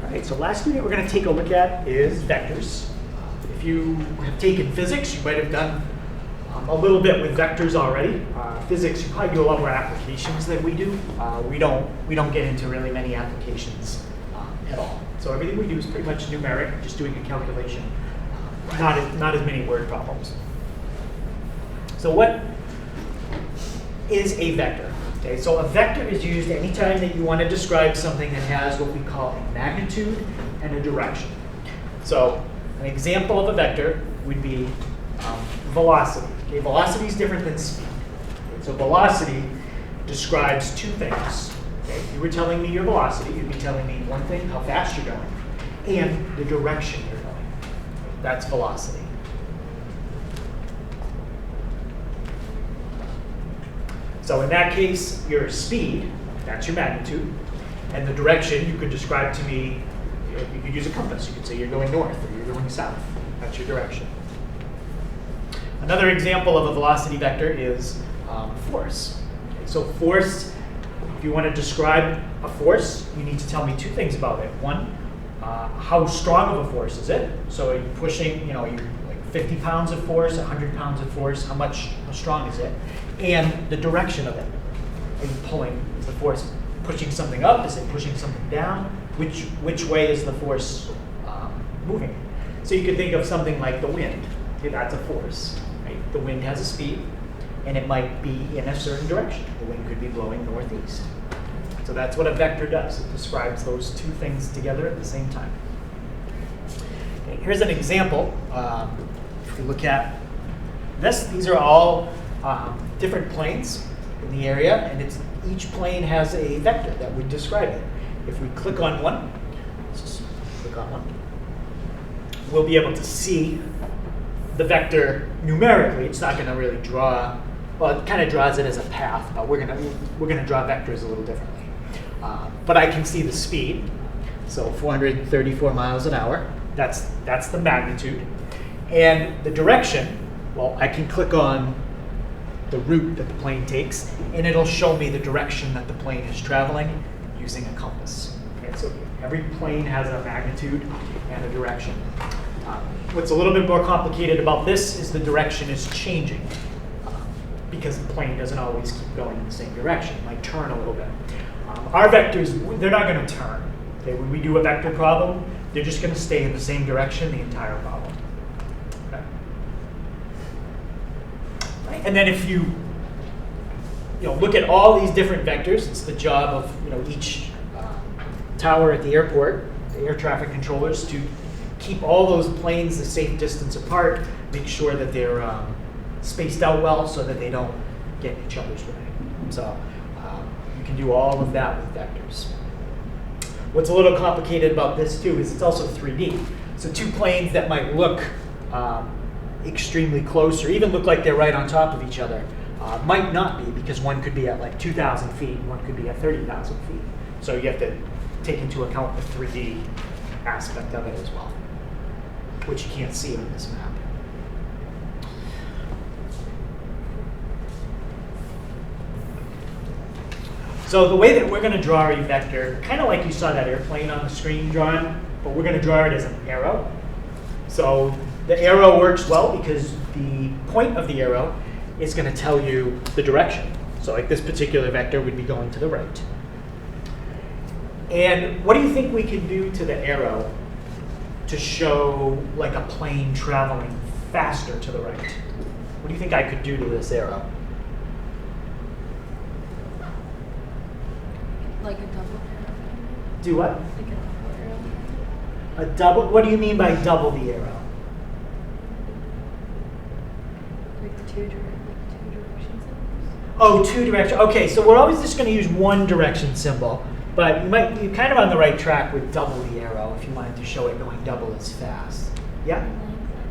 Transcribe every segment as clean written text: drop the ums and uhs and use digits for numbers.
All right, so last unit we're going to take a look at is vectors. If you have taken physics, you might have done a little bit with vectors already. Physics, you probably do a lot more applications than we do. We don't get into really many applications at all. So everything we do is pretty much numeric, just doing a calculation. Not as many word problems. So what is a vector? Okay, so a vector is used anytime that you want to describe something that has what we call a magnitude and a direction. So an example of a vector would be velocity. Okay, velocity is different than speed. Okay, so velocity describes two things. Okay, if you were telling me your velocity, you'd be telling me one thing, how fast you're going, and the direction you're going. That's velocity. So in that case, your speed, that's your magnitude, and the direction you could describe to me, you could use a compass. You could say you're going north or you're going south. That's your direction. Another example of a velocity vector is force. Okay, so force, if you want to describe a force, you need to tell me two things about it. One, how strong of a force is it? So are you pushing, you're like 50 pounds of force, 100 pounds of force, how strong is it? And the direction of it. Are you pulling, is the force pushing something up? Is it pushing something down? Which way is the force moving? So you could think of something like the wind. Okay, that's a force. Right? The wind has a speed, and it might be in a certain direction. The wind could be blowing northeast. So that's what a vector does. It describes those two things together at the same time. Okay, here's an example. If you look at this, these are all different planes in the area, and each plane has a vector that would describe it. If we click on one, let's just click on one, we'll be able to see the vector numerically. It's not going to really draw, well, it kind of draws it as a path, but we're going to draw vectors a little differently. But I can see the speed, so 434 miles an hour. That's the magnitude. And the direction, well, I can click on the route that the plane takes, and it'll show me the direction that the plane is traveling using a compass. Okay, so every plane has a magnitude and a direction. What's a little bit more complicated about this is the direction is changing because the plane doesn't always keep going in the same direction. It might turn a little bit. Our vectors, they're not going to turn. Okay, when we do a vector problem, they're just going to stay in the same direction the entire problem. Okay. Right? And then if you look at all these different vectors, it's the job of each tower at the airport, the air traffic controllers, to keep all those planes a safe distance apart, make sure that they're spaced out well so that they don't get in each other's way. So you can do all of that with vectors. What's a little complicated about this too is it's also 3D. So two planes that might look extremely close or even look like they're right on top of each other might not be, because one could be at like 2,000 feet and one could be at 30,000 feet. So you have to take into account the 3D aspect of it as well, which you can't see on this map. So the way that we're going to draw a vector, kind of like you saw that airplane on the screen drawing, but we're going to draw it as an arrow. So the arrow works well because the point of the arrow is going to tell you the direction. So like this particular vector would be going to the right. And what do you think we can do to the arrow to show like a plane traveling faster to the right? What do you think I could do to this arrow? Like a double arrow? Do what? Like a double arrow? A double? What do you mean by double the arrow? Like two directions. Oh, two directions. Okay, so we're always just going to use one direction symbol, but you're kind of on the right track with double the arrow if you wanted to show it going double as fast. Yeah?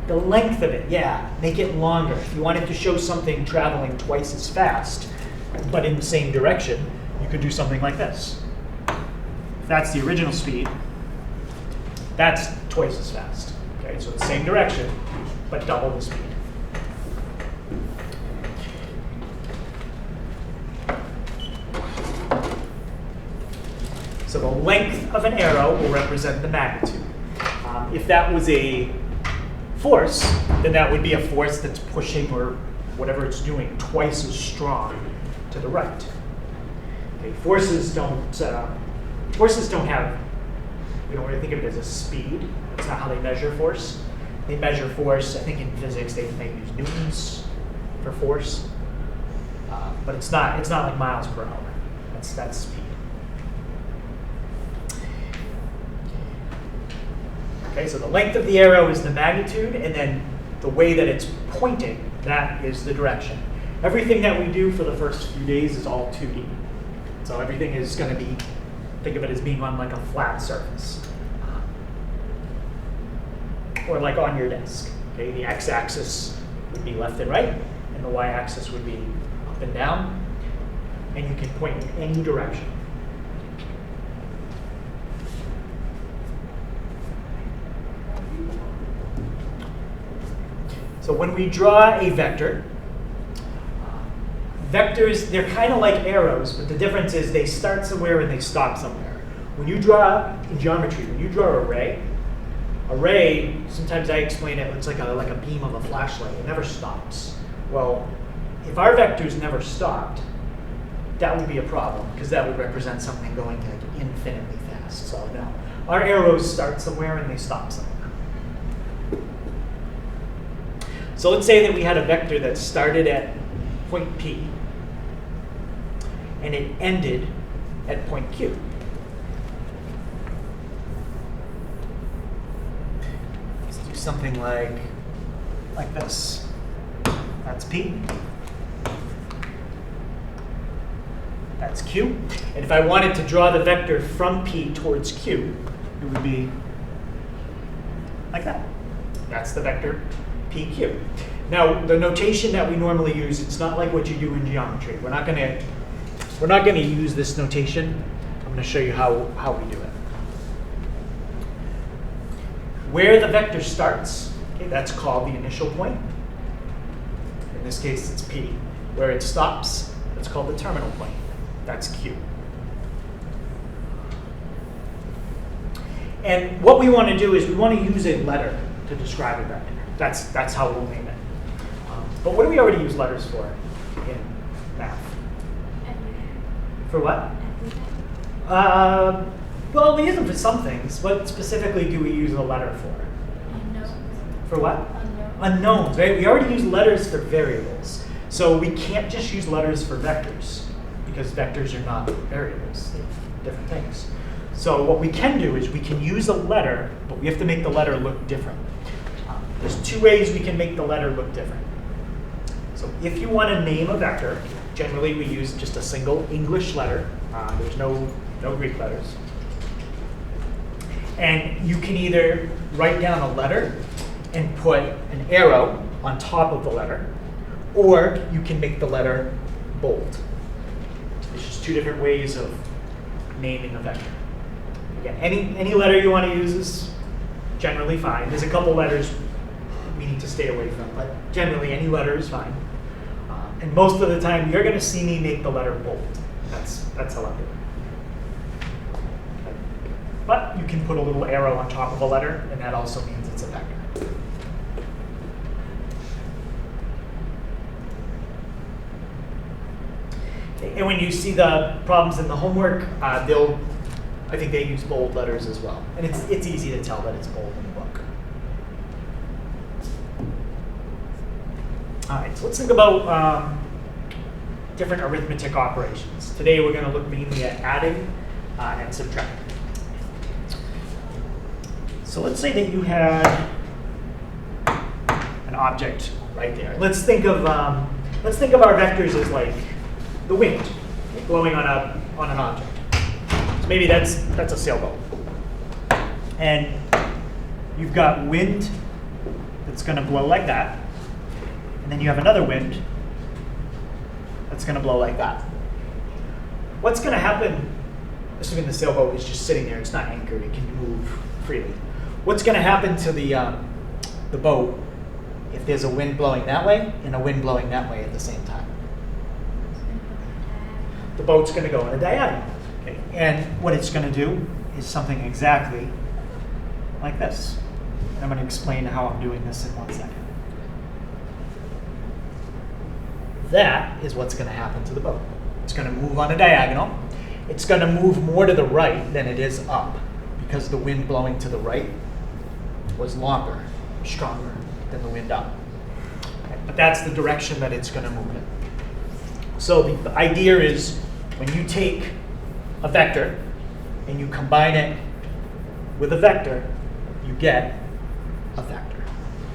The length of it, yeah. Make it longer. If you wanted to show something traveling twice as fast, but in the same direction, you could do something like this. If that's the original speed, that's twice as fast. Okay, so the same direction, but double the speed. So the length of an arrow will represent the magnitude. If that was a force, then that would be a force that's pushing, or whatever it's doing, twice as strong to the right. Okay, forces don't have, we don't really think of it as a speed. That's not how they measure force. They measure force, I think in physics they use newtons for force, but it's not like miles per hour. That's speed. Okay, so the length of the arrow is the magnitude, and then the way that it's pointing, that is the direction. Everything that we do for the first few days is all 2D. So everything is going to be, think of it as being on like a flat surface. Or like on your desk. Okay, the x-axis would be left and right, and the y-axis would be up and down, and you can point in any direction. So when we draw a vector, vectors, they're kind of like arrows, but the difference is they start somewhere and they stop somewhere. When you draw, in geometry, when you draw a ray, sometimes I explain it, it's like a beam of a flashlight. It never stops. Well, if our vectors never stopped, that would be a problem, because that would represent something going like infinitely fast. So no, our arrows start somewhere and they stop somewhere. So let's say that we had a vector that started at point P and it ended at point Q. Let's do something like this. That's P. That's Q. And if I wanted to draw the vector from P towards Q, it would be like that. That's the vector PQ. Now, the notation that we normally use, it's not like what you do in geometry. We're not going to use this notation. I'm going to show you how we do it. Where the vector starts, okay, that's called the initial point. In this case, it's P. Where it stops, that's called the terminal point. That's Q. And what we want to do is we want to use a letter to describe a vector. That's how we'll name it. But what do we already use letters for in math? For what? Well, we use them for some things. What specifically do we use a letter for? Unknowns. For what? Unknowns. Unknowns, right? We already use letters for variables. So we can't just use letters for vectors, because vectors are not variables. They're different things. So what we can do is we can use a letter, but we have to make the letter look different. There's two ways we can make the letter look different. So if you want to name a vector, generally we use just a single English letter. There's no Greek letters. And you can either write down a letter and put an arrow on top of the letter, or you can make the letter bold. There's just two different ways of naming a vector. Again, any letter you want to use is generally fine. There's a couple letters we need to stay away from, but generally any letter is fine. And most of the time, you're going to see me make the letter bold. That's how I do it. But you can put a little arrow on top of a letter, and that also means it's a vector. Okay, and when you see the problems in the homework, I think they use bold letters as well. And it's easy to tell that it's bold in the book. All right, so let's think about different arithmetic operations. Today we're going to look mainly at adding and subtracting. So let's say that you had an object right there. Let's think of our vectors as like the wind blowing on an object. So maybe that's a sailboat, and you've got wind that's going to blow like that. And then you have another wind that's going to blow like that. What's going to happen, assuming the sailboat is just sitting there, it's not anchored, it can move freely. What's going to happen to the boat if there's a wind blowing that way and a wind blowing that way at the same time? The boat's going to go in a diagonal. Okay, and what it's going to do is something exactly like this. And I'm going to explain how I'm doing this in 1 second. That is what's going to happen to the boat. It's going to move on a diagonal. It's going to move more to the right than it is up because the wind blowing to the right was longer, stronger than the wind up. Okay, but that's the direction that it's going to move in. So the idea is when you take a vector and you combine it with a vector, you get a vector.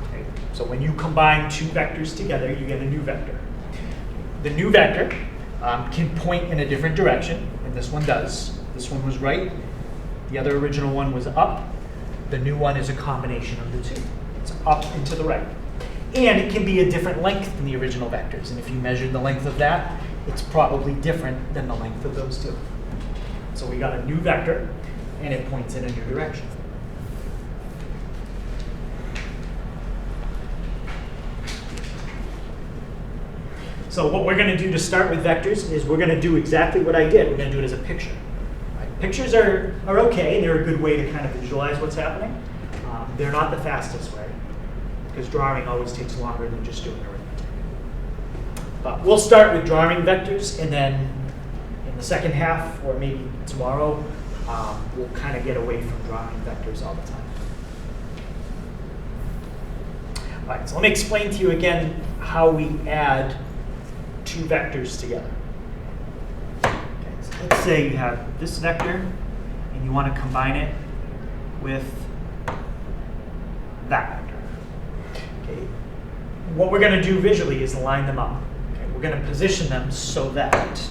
Okay? So when you combine two vectors together, you get a new vector. The new vector can point in a different direction, and this one does. This one was right. The other original one was up. The new one is a combination of the two. It's up and to the right. And it can be a different length than the original vectors. And if you measured the length of that, it's probably different than the length of those two. So we got a new vector, and it points in a new direction. So what we're going to do to start with vectors is we're going to do exactly what I did. We're going to do it as a picture. Right? Pictures are okay. They're a good way to kind of visualize what's happening. They're not the fastest way, because drawing always takes longer than just doing arithmetic. But we'll start with drawing vectors, and then in the second half, or maybe tomorrow, we'll kind of get away from drawing vectors all the time. All right, so let me explain to you again how we add two vectors together. Okay, so let's say you have this vector, and you want to combine it with that vector. Okay. What we're going to do visually is line them up. Okay. We're going to position them so that,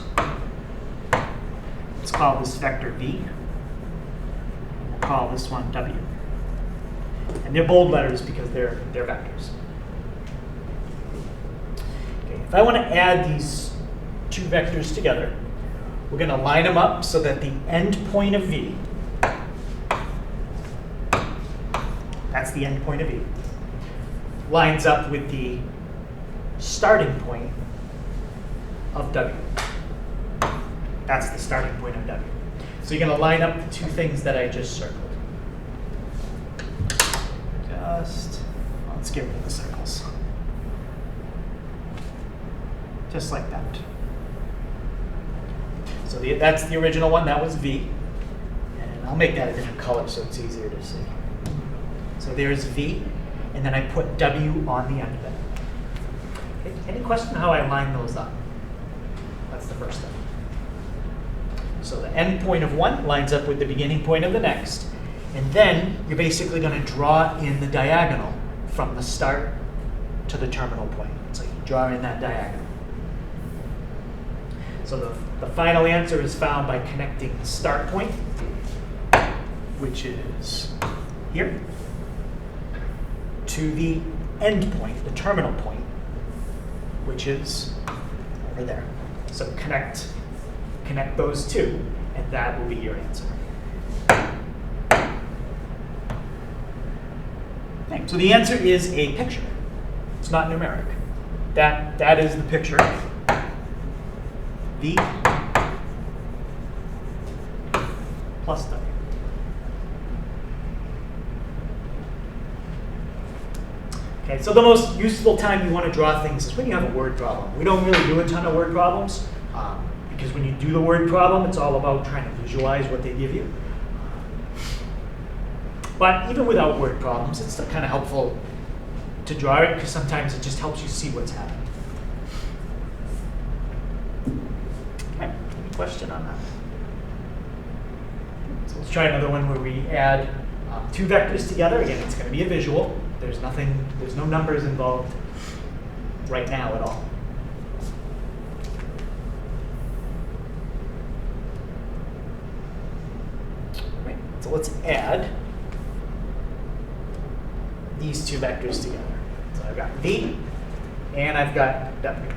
let's call this vector V. We'll call this one W. And they're bold letters because they're vectors. Okay. If I want to add these two vectors together, we're going to line them up so that the end point of V, that's the end point of V, lines up with the starting point of W. That's the starting point of W. So you're going to line up the two things that I just circled. Let's get rid of the circles. Just like that. So that's the original one. That was V. And I'll make that a different color so it's easier to see. So there's V, and then I put W on the end of it. Okay, any question how I line those up? That's the first step. So the end point of one lines up with the beginning point of the next, and then you're basically going to draw in the diagonal from the start to the terminal point. So you draw in that diagonal. So the final answer is found by connecting the start point, which is here, to the end point, the terminal point, which is over there. So connect those two, and that will be your answer. Okay, so the answer is a picture. It's not numeric. That is the picture. V plus W. Okay, so the most useful time you want to draw things is when you have a word problem. We don't really do a ton of word problems because when you do the word problem, it's all about trying to visualize what they give you. But even without word problems, it's still kind of helpful to draw it because sometimes it just helps you see what's happening. Okay, any question on that? So let's try another one where we add two vectors together. Again, it's going to be a visual. There's no numbers involved right now at all. Right, so let's add these two vectors together. So I've got V and I've got W.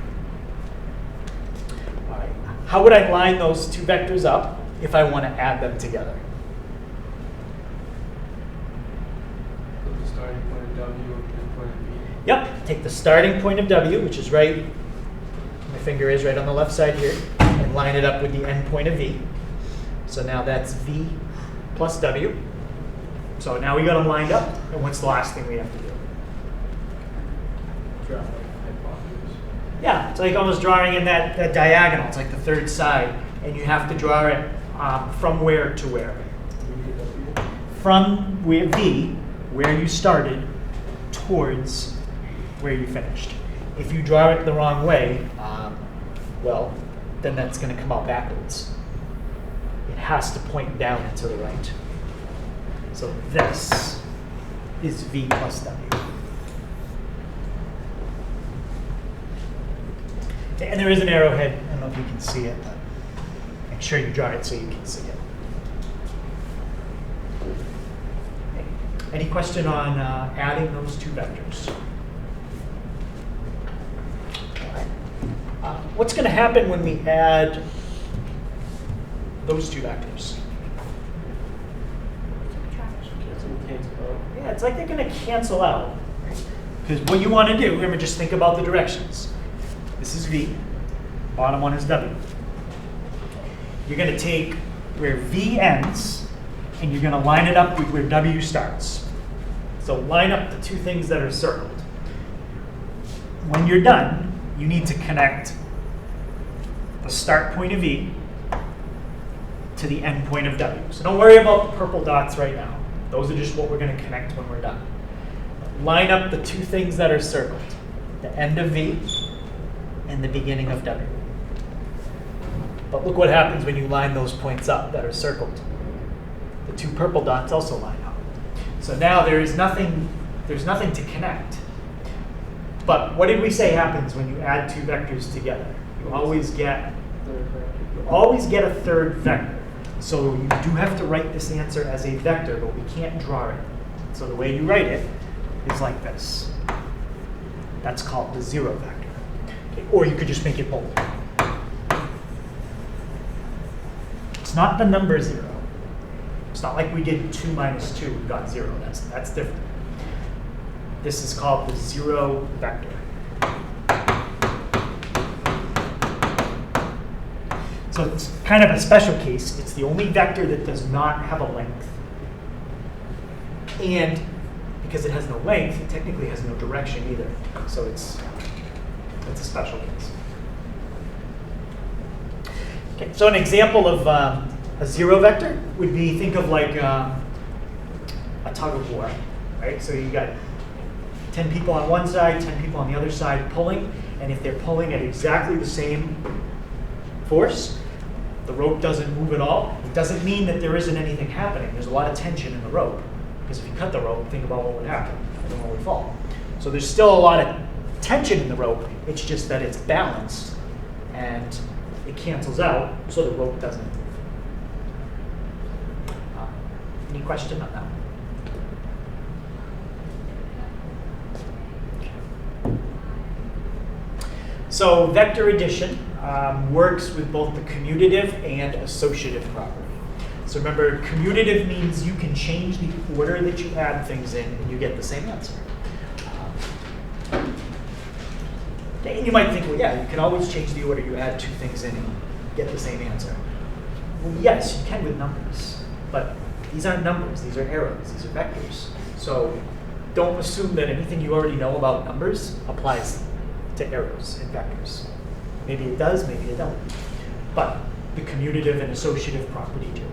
All right, how would I line those two vectors up if I want to add them together? Yep, take the starting point of W, which is right, my finger is right on the left side here, and line it up with the end point of V. So now that's V plus W. So now we got them lined up, and what's the last thing we have to do? Draw like hypotenuse. Yeah, it's like almost drawing in that diagonal. It's like the third side, and you have to draw it from where to where? From where V, where you started, towards where you finished. If you draw it the wrong way, well, then that's going to come out backwards. It has to point down and to the right. So this is V plus W. Okay, and there is an arrowhead. I don't know if you can see it, but make sure you draw it so you can see it. Okay. Any question on adding those two vectors? What's going to happen when we add those two vectors? Yeah, it's like they're going to cancel out. Because what you want to do, remember, just think about the directions. This is V, bottom one is W. You're going to take where V ends, and you're going to line it up with where W starts. So line up the two things that are circled. When you're done, you need to connect the start point of V to the end point of W. So don't worry about the purple dots right now. Those are just what we're going to connect when we're done. Line up the two things that are circled, the end of V and the beginning of W. But look what happens when you line those points up that are circled. The two purple dots also line up. So now there's nothing to connect. But what did we say happens when you add two vectors together? You always get a third vector. So you do have to write this answer as a vector, but we can't draw it. So the way you write it is like this. That's called the zero vector. Okay, or you could just make it bold. It's not the number 0. It's not like we did 2 minus 2 and got 0. That's different. This is called the zero vector. So it's kind of a special case. It's the only vector that does not have a length. And because it has no length, it technically has no direction either. So it's a special case. Okay, so an example of a zero vector would be, think of like a tug of war, right? So you got 10 people on one side, 10 people on the other side pulling, and if they're pulling at exactly the same force, the rope doesn't move at all. It doesn't mean that there isn't anything happening. There's a lot of tension in the rope, because if you cut the rope, think about what would happen. The rope would fall. So there's still a lot of tension in the rope. It's just that it's balanced, and it cancels out, so the rope doesn't move. Any question on that one? So vector addition works with both the commutative and associative property. So remember, commutative means you can change the order that you add things in and you get the same answer. And you might think, well, yeah, you can always change the order you add two things in and get the same answer. Well, yes, you can with numbers, but these aren't numbers, these are arrows, these are vectors. So don't assume that anything you already know about numbers applies to arrows and vectors. Maybe it does, maybe it doesn't. But the commutative and associative property do.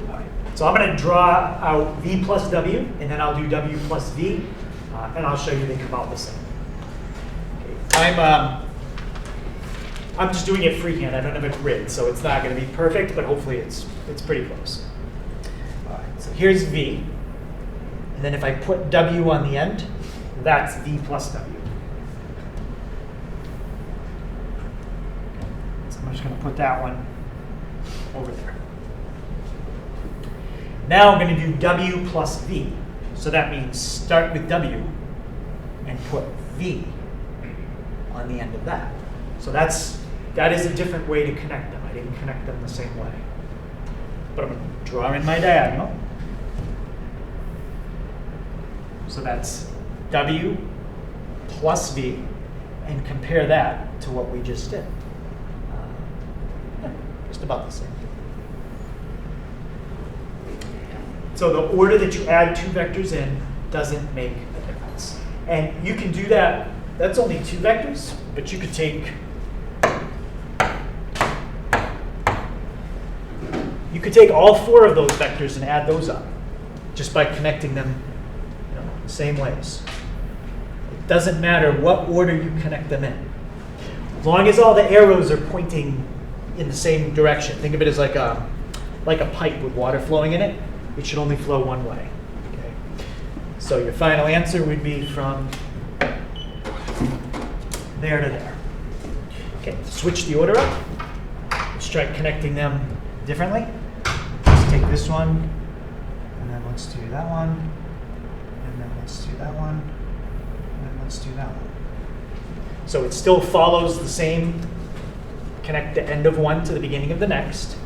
All right. So I'm going to draw out V plus W, and then I'll do W plus V, and I'll show you they come out the same. Okay. I'm just doing it freehand. I don't have a grid, so it's not going to be perfect, but hopefully it's pretty close. All right. So here's V, and then if I put W on the end, that's V plus W. I'm just going to put that one over there. Now I'm going to do W plus V. So that means start with W and put V on the end of that. So that is a different way to connect them. I didn't connect them the same way. But I'm going to draw in my diagonal. So that's W plus V, and compare that to what we just did. Just about the same. So the order that you add two vectors in doesn't make a difference. And you can do that, that's only two vectors, but you could take, all four of those vectors and add those up, just by connecting them, the same ways. It doesn't matter what order you connect them in. As long as all the arrows are pointing in the same direction. Think of it as like a pipe with water flowing in it. It should only flow one way. Okay. So your final answer would be from there to there. Okay, switch the order up. Let's try connecting them differently. Let's take this one, and then let's do that one, and then let's do that one, and then let's do that one. So it still follows the same, connect the end of one to the beginning of the next,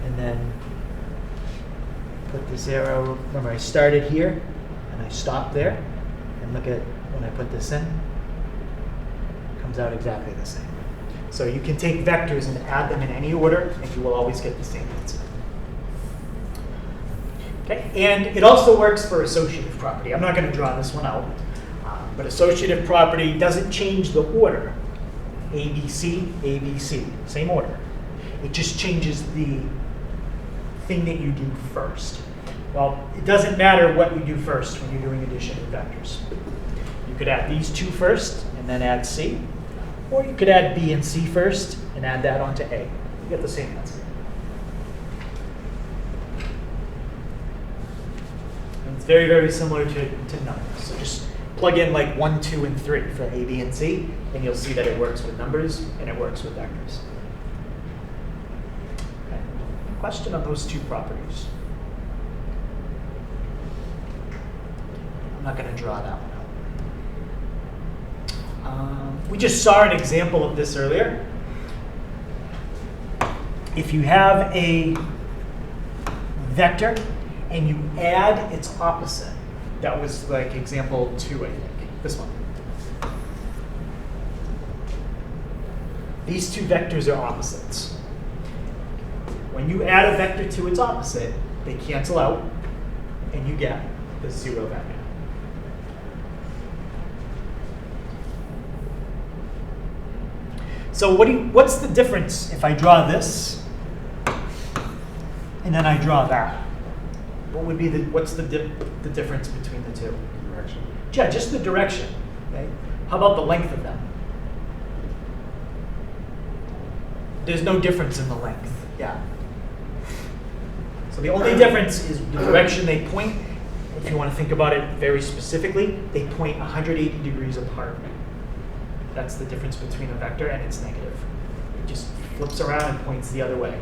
and then put this arrow, remember I started here, and I stopped there, and look at when I put this in, it comes out exactly the same. So you can take vectors and add them in any order, and you will always get the same answer. Okay, and it also works for associative property. I'm not going to draw this one out, but associative property doesn't change the order. ABC, ABC, same order. It just changes the thing that you do first. Well, it doesn't matter what you do first when you're doing addition of vectors. You could add these two first and then add C, or you could add B and C first and add that onto A. You get the same answer. And it's very, very similar to numbers. So just plug in like 1, 2, and 3 for A, B, and C, and you'll see that it works with numbers and it works with vectors. Okay. Question on those two properties? I'm not going to draw that one out. We just saw an example of this earlier. If you have a vector and you add its opposite, that was like example 2, I think, this one. These two vectors are opposites. When you add a vector to its opposite, they cancel out, and you get the 0 vector. So what's the difference if I draw this and then I draw that? What would be what's the difference between the two? Direction. Yeah, just the direction. Okay? How about the length of them? There's no difference in the length. Yeah. So the only difference is the direction they point. If you want to think about it very specifically, they point 180 degrees apart. That's the difference between a vector and its negative. It just flips around and points the other way.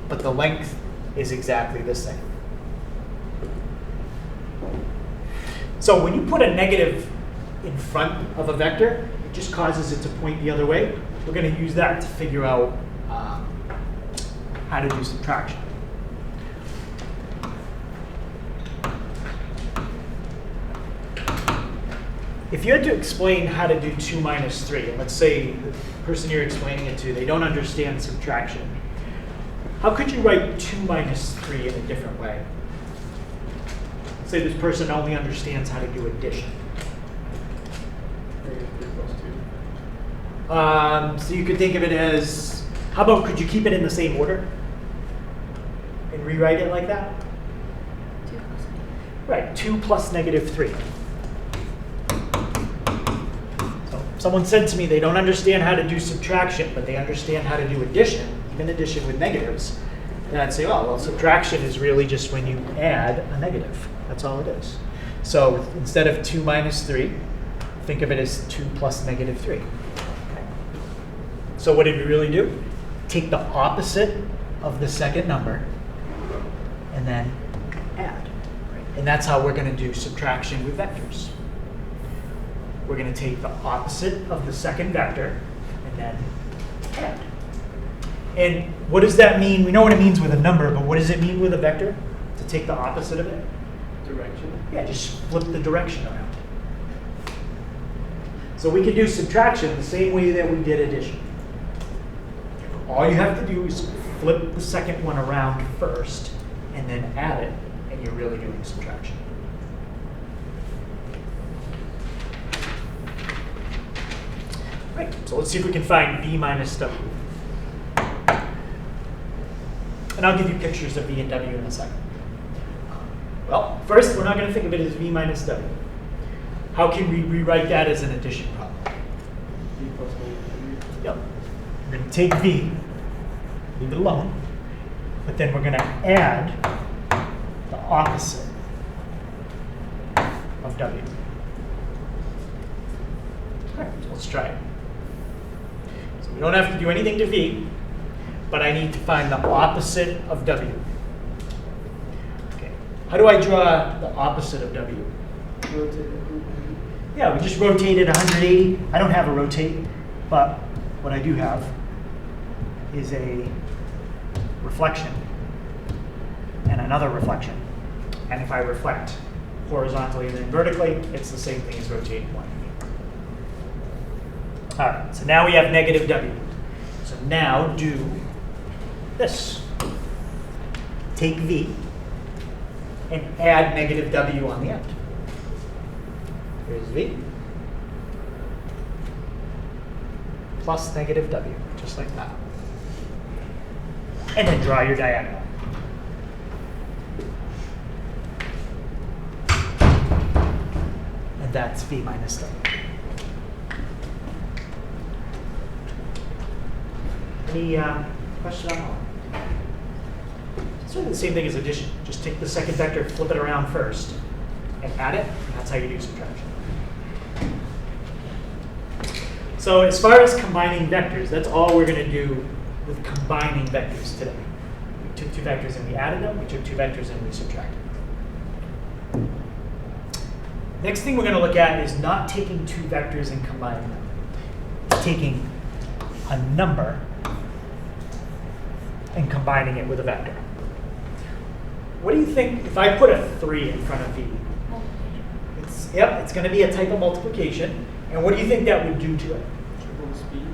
But the length is exactly the same. So when you put a negative in front of a vector, it just causes it to point the other way. We're going to use that to figure out how to do subtraction. If you had to explain how to do 2 minus 3, and let's say the person you're explaining it to, they don't understand subtraction, how could you write 2 minus 3 in a different way? Say this person only understands how to do addition. 3 plus 2. So you could think of it as, how about could you keep it in the same order and rewrite it like that? 2 plus Right, 2 plus negative 3. So someone said to me they don't understand how to do subtraction, but they understand how to do addition, even addition with negatives. And I'd say, oh, well, subtraction is really just when you add a negative. That's all it is. So instead of 2 minus 3, think of it as 2 plus negative 3. Okay. So what did we really do? Take the opposite of the second number and then add. Right? And that's how we're going to do subtraction with vectors. We're going to take the opposite of the second vector and then add. And what does that mean? We know what it means with a number, but what does it mean with a vector? To take the opposite of it? Direction. Yeah, just flip the direction around. So we can do subtraction the same way that we did addition. All you have to do is flip the second one around first and then add it and you're really doing subtraction. Right, so let's see if we can find v minus w. And I'll give you pictures of v and w in a second. Well, first, we're not going to think of it as v minus w. How can we rewrite that as an addition problem? V plus 1 Yep. We're going to take v, leave it alone, but then we're going to add the opposite of w. All right, so let's try it. So we don't have to do anything to v, but I need to find the opposite of w. Okay. How do I draw the opposite of w? rotate it. Yeah, we just rotated 180. I don't have a rotate, but what I do have is a reflection and another reflection. And if I reflect horizontally and then vertically, it's the same thing as rotating 180. All right, so now we have negative w. So now do this. Take v and add negative w on the end. Here's v plus negative w, just like that. And then draw your diagonal. And that's v minus w. Any question on that one? It's really the same thing as addition. Just take the second vector, flip it around first, and add it, and that's how you do subtraction. So as far as combining vectors, that's all we're going to do with combining vectors today. We took two vectors and we added them. We took two vectors and we subtracted them. Next thing we're going to look at is not taking two vectors and combining them. It's taking a number and combining it with a vector. What do you think if I put a 3 in front of v? It's going to be a type of multiplication. And what do you think that would do to it? Triple the speed.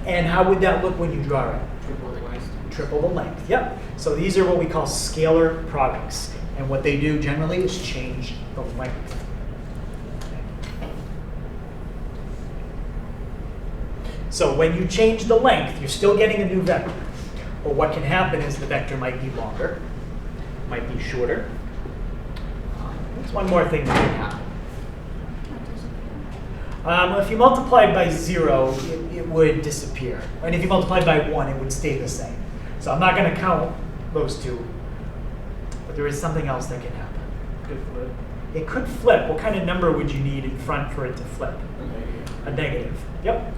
And how would that look when you draw it? Triple the length. Triple the length. Yep. So these are what we call scalar products. And what they do generally is change the length. So when you change the length, you're still getting a new vector. But what can happen is the vector might be longer, might be shorter. That's one more thing that can happen. If you multiplied by 0, it would disappear. And if you multiplied by 1, it would stay the same. So I'm not going to count those two. But there is something else that can happen. Could flip. It could flip. What kind of number would you need in front for it to flip? A negative. A negative. Yep.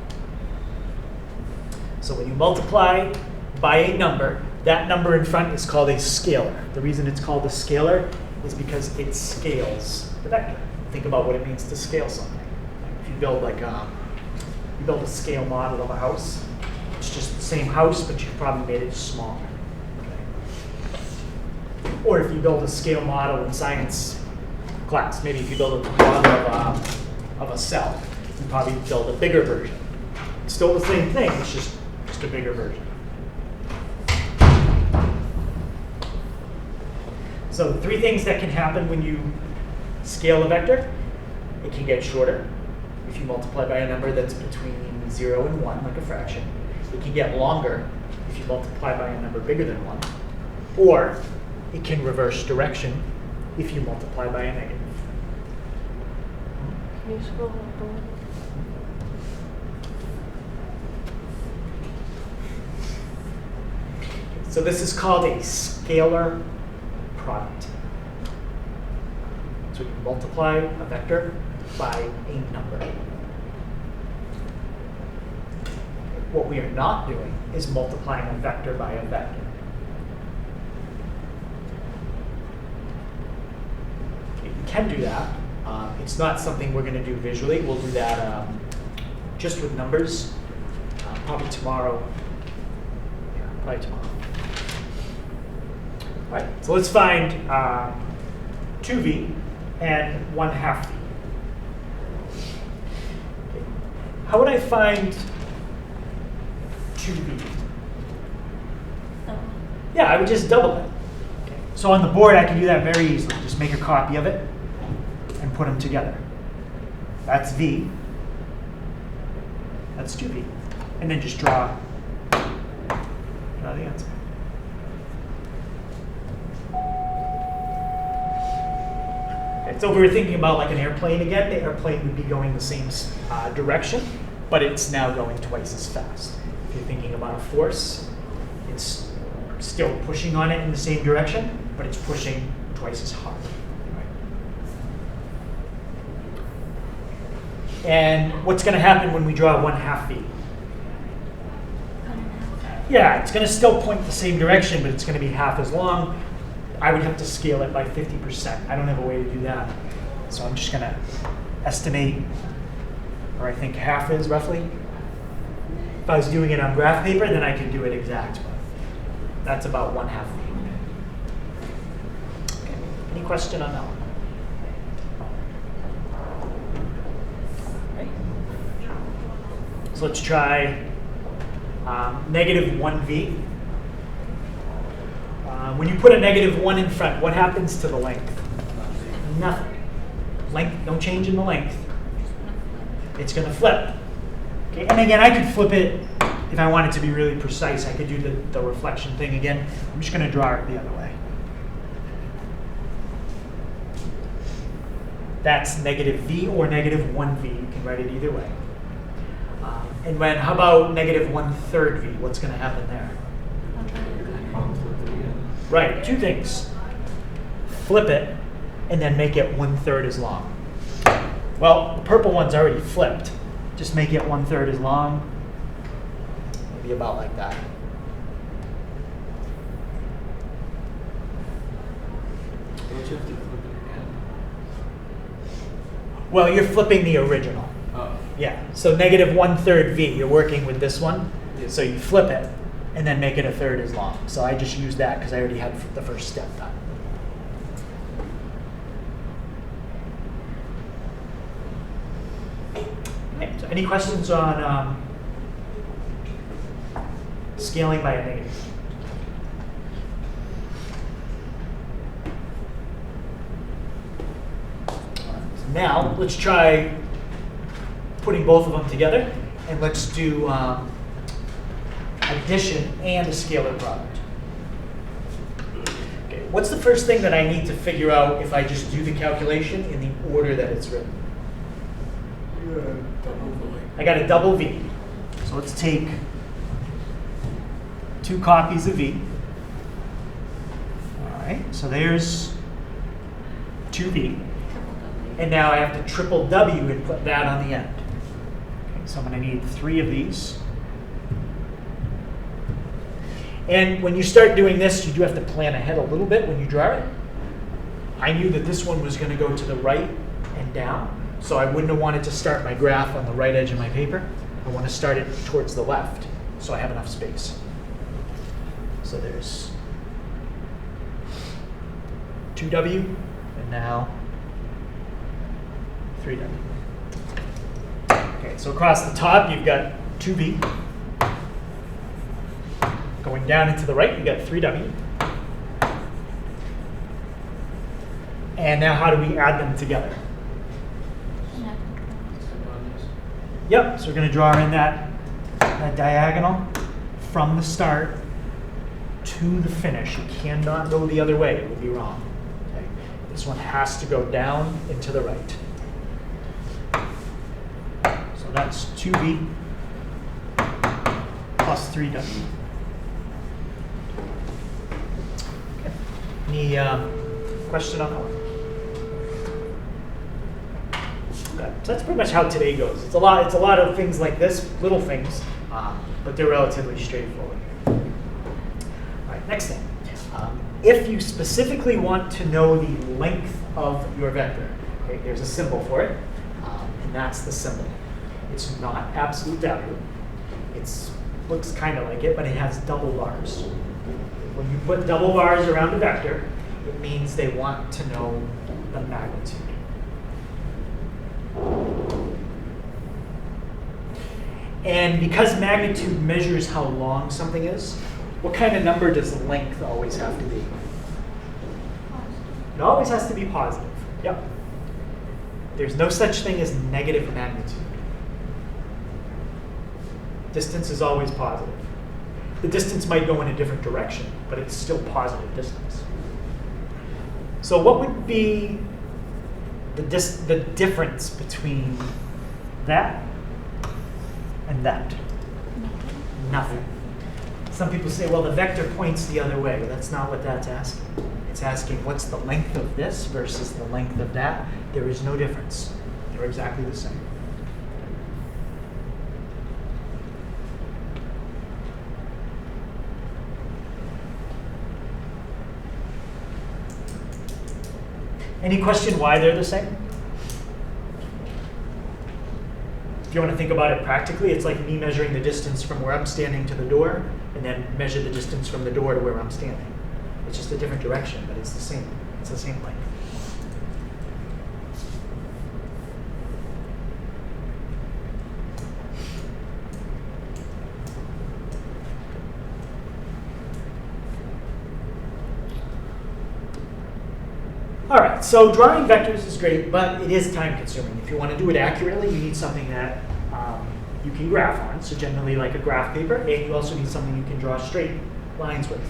So when you multiply by a number, that number in front is called a scalar. The reason it's called a scalar is because it scales the vector. Think about what it means to scale something. If you build a scale model of a house, it's just the same house, but you've probably made it smaller. Okay. Or if you build a scale model in science class, maybe if you build a model of a cell, you probably build a bigger version. It's still the same thing, it's just a bigger version. So 3 things that can happen when you scale a vector. It can get shorter if you multiply by a number that's between 0 and 1, like a fraction. It can get longer if you multiply by a number bigger than 1. Or it can reverse direction if you multiply by a negative. Can you scroll up a little? So this is called a scalar product. So you multiply a vector by a number. What we are not doing is multiplying a vector by a vector. You can do that. It's not something we're going to do visually. We'll do that just with numbers, probably tomorrow. Yeah, probably tomorrow. All right, so let's find 2v and 1/2v. Okay. How would I find 2v? Oh. Yeah, I would just double it. Okay. So on the board, I can do that very easily. Just make a copy of it and put them together. That's V. That's 2V. And then just draw the answer. Okay, so if we were thinking about like an airplane again, the airplane would be going the same direction, but it's now going twice as fast. If you're thinking about a force, it's still pushing on it in the same direction, but it's pushing twice as hard. And what's going to happen when we draw 1/2 V? Yeah, it's going to still point the same direction, but it's going to be half as long. I would have to scale it by 50%. I don't have a way to do that. So I'm just going to estimate, or I think half is roughly. If I was doing it on graph paper, then I could do it exact. But that's about 1/2 V. Okay. Any question on that one? So let's try -1V. When you put a -1 in front, what happens to the length? Nothing. Length, no change in the length. It's going to flip. Okay, and again, I could flip it if I wanted to be really precise. I could do the reflection thing again. I'm just going to draw it the other way. That's -V or -1V. You can write it either way. And when, how about -1/3 V? What's going to happen there? Right, two things. Flip it, and then make it 1/3 as long. Well, the purple one's already flipped. Just make it 1/3 as long. Maybe about like that. Don't you have to flip it again? Well, you're flipping the original. Oh. Yeah, so -1/3 V, you're working with this one. Yeah. So you flip it, and then make it 1/3 as long. So I just used that because I already had the first step done. Okay, so any questions on scaling by a negative? So now let's try putting both of them together, and let's do addition and a scalar product. Okay, what's the first thing that I need to figure out if I just do the calculation in the order that it's written? I got a double V. So let's take 2 copies of V. All right, so there's 2V. And now I have to triple W and put that on the end. Okay, so I'm going to need 3 of these. And when you start doing this, you do have to plan ahead a little bit when you draw it. I knew that this one was going to go to the right and down, so I wouldn't have wanted to start my graph on the right edge of my paper. I want to start it towards the left, so I have enough space. So there's 2W, and now 3W. Okay, so across the top, you've got 2V. Going down into the right, you got 3W. And now how do we add them together? Yep, so we're going to draw in that diagonal from the start to the finish. You cannot go the other way, it will be wrong. Okay? This one has to go down and to the right. So that's 2V plus 3W. Any question on that one? Okay, so that's pretty much how today goes. It's a lot of things like this, little things, but they're relatively straightforward. All right, next thing. If you specifically want to know the length of your vector, okay, there's a symbol for it, and that's the symbol. It's not absolute value. It looks kind of like it, but it has double bars. When you put double bars around a vector, it means they want to know the magnitude. And because magnitude measures how long something is, what kind of number does length always have to be? It always has to be positive. Yep. There's no such thing as negative magnitude. Distance is always positive. The distance might go in a different direction, but it's still positive distance. So what would be the difference between that and that? Nothing. Some people say, well, the vector points the other way. That's not what that's asking. It's asking what's the length of this versus the length of that. There is no difference. They're exactly the same. Any question why they're the same? If you want to think about it practically, it's like me measuring the distance from where I'm standing to the door, and then measure the distance from the door to where I'm standing. It's just a different direction, but it's the same. It's the same length. All right, so drawing vectors is great, but it is time consuming. If you want to do it accurately, you need something that you can graph on, so generally like a graph paper, and you also need something you can draw straight lines with.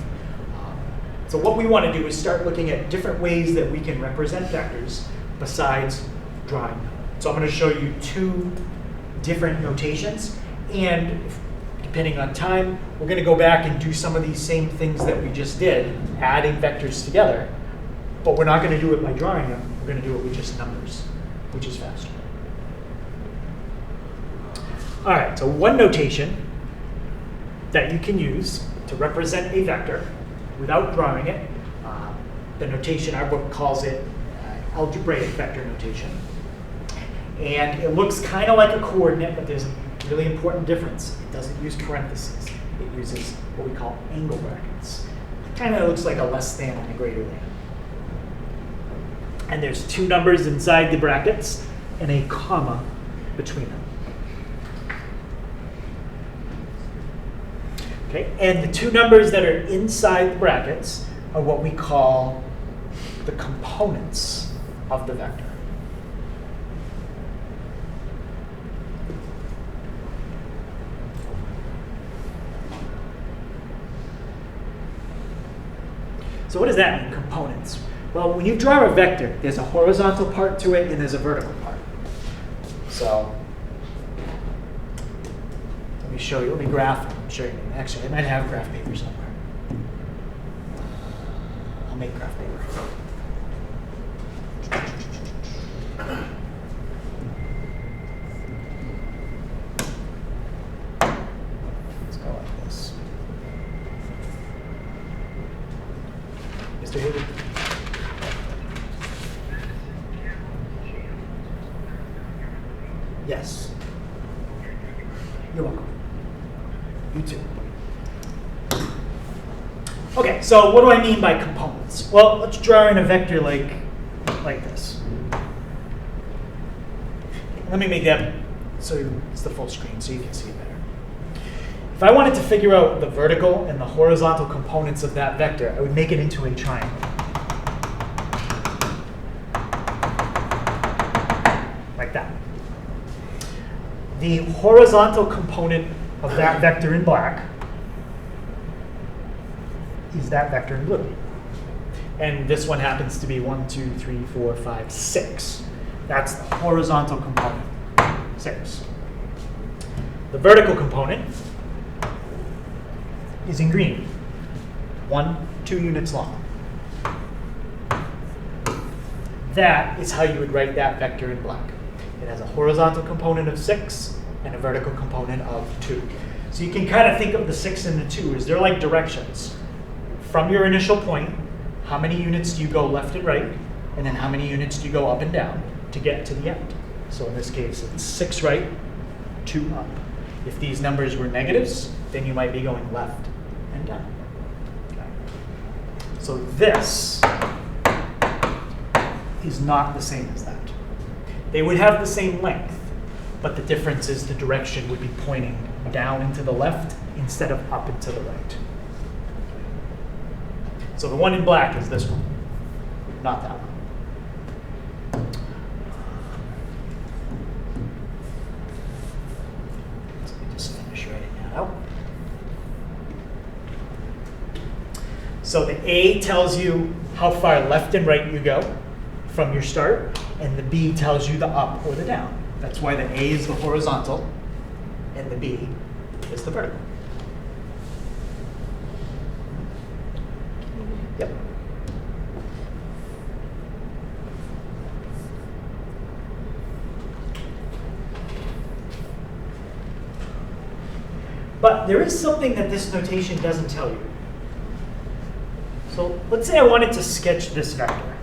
So what we want to do is start looking at different ways that we can represent vectors besides drawing them. So I'm going to show you two different notations, and depending on time, we're going to go back and do some of these same things that we just did, adding vectors together. But we're not going to do it by drawing them. We're going to do it with just numbers, which is faster. All right, so one notation that you can use to represent a vector without drawing it, the notation our book calls it algebraic vector notation. And it looks kind of like a coordinate, but there's a really important difference. It doesn't use parentheses. It uses what we call angle brackets. It kind of looks like a less than and a greater than. And there's two numbers inside the brackets and a comma between them. Okay, and the two numbers that are inside the brackets are what we call the components of the vector. So what does that mean, components? Well, when you draw a vector, there's a horizontal part to it and there's a vertical part. So let me show you, let me graph them. Show you. Actually, I might have graph paper somewhere. I'll make graph paper. Let's go like this. Mr. Hager. Yes. You're welcome. You too. Okay, so what do I mean by components? Well, let's draw in a vector like this. Let me make that so it's the full screen so you can see it better. If I wanted to figure out the vertical and the horizontal components of that vector, I would make it into a triangle. Like that. The horizontal component of that vector in black is that vector in blue. And this one happens to be 1, 2, 3, 4, 5, 6. That's the horizontal component, 6. The vertical component is in green, 1, 2 units long. That is how you would write that vector in black. It has a horizontal component of 6 and a vertical component of 2. So you can kind of think of the 6 and the 2 as they're like directions. From your initial point, how many units do you go left and right, and then how many units do you go up and down to get to the end? So in this case, it's 6 right, 2 up. If these numbers were negatives, then you might be going left and down. Okay. So this is not the same as that. They would have the same length, but the difference is the direction would be pointing down and to the left instead of up and to the right. So the one in black is this one. not that one. So let me just finish writing that out. So the A tells you how far left and right you go from your start, and the B tells you the up or the down. That's why the A is the horizontal, and the B is the vertical. Yep. But there is something that this notation doesn't tell you. So let's say I wanted to sketch this vector.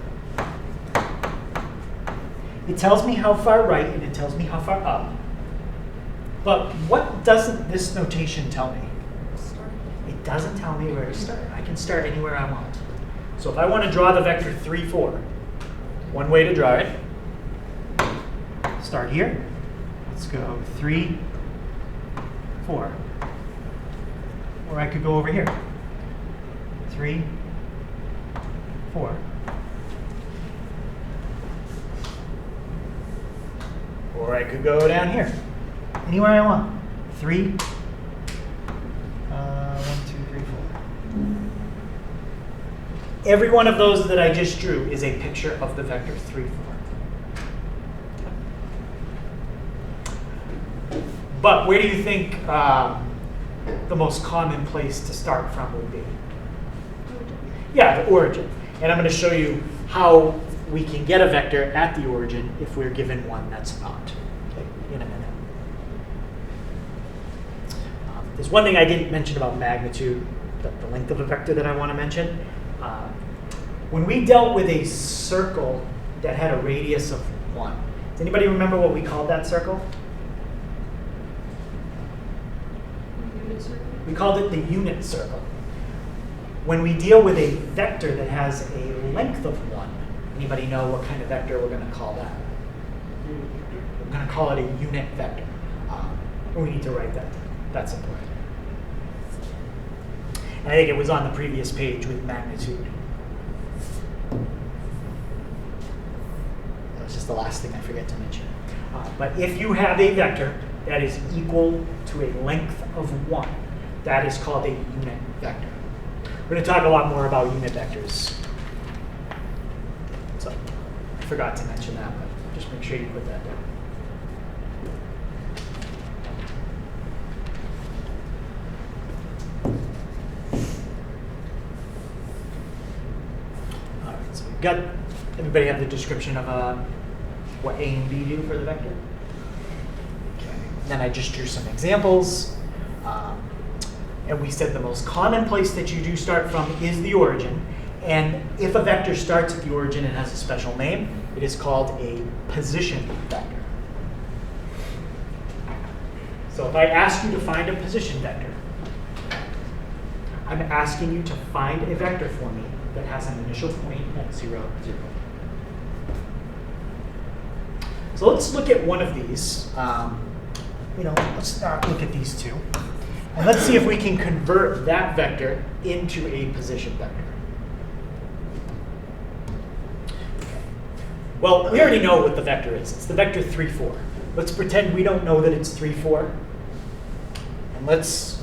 It tells me how far right and it tells me how far up. But what doesn't this notation tell me? It doesn't tell me where to start. I can start anywhere I want. So if I want to draw the vector 3, 4, one way to draw it, start here. Let's go 3, 4. Or I could go over here. 3, 4. Or I could go down here. Anywhere I want. 3, 1, 2, 3, 4. Every one of those that I just drew is a picture of the vector 3, 4. But where do you think the most common place to start from would be? Yeah, the origin. And I'm going to show you how we can get a vector at the origin if we're given one that's not, okay, in a minute. There's one thing I didn't mention about magnitude, the length of a vector that I want to mention. When we dealt with a circle that had a radius of 1, does anybody remember what we called that circle? We called it the unit circle. When we deal with a vector that has a length of 1, anybody know what kind of vector we're going to call that? We're going to call it a unit vector. We need to write that down. That's important. And I think it was on the previous page with magnitude. That was just the last thing I forget to mention. But if you have a vector that is equal to a length of 1, that is called a unit vector. We're going to talk a lot more about unit vectors. So I forgot to mention that, but just make sure you put that down. All right, so we've got, everybody have the description of what A and B do for the vector? Okay. Then I just drew some examples. And we said the most common place that you do start from is the origin. And if a vector starts at the origin and has a special name, it is called a position vector. So if I ask you to find a position vector, I'm asking you to find a vector for me that has an initial point at 0, 0. So let's look at one of these. Let's look at these two. And let's see if we can convert that vector into a position vector. Well, we already know what the vector is. It's the vector 3, 4. Let's pretend we don't know that it's 3, 4. And let's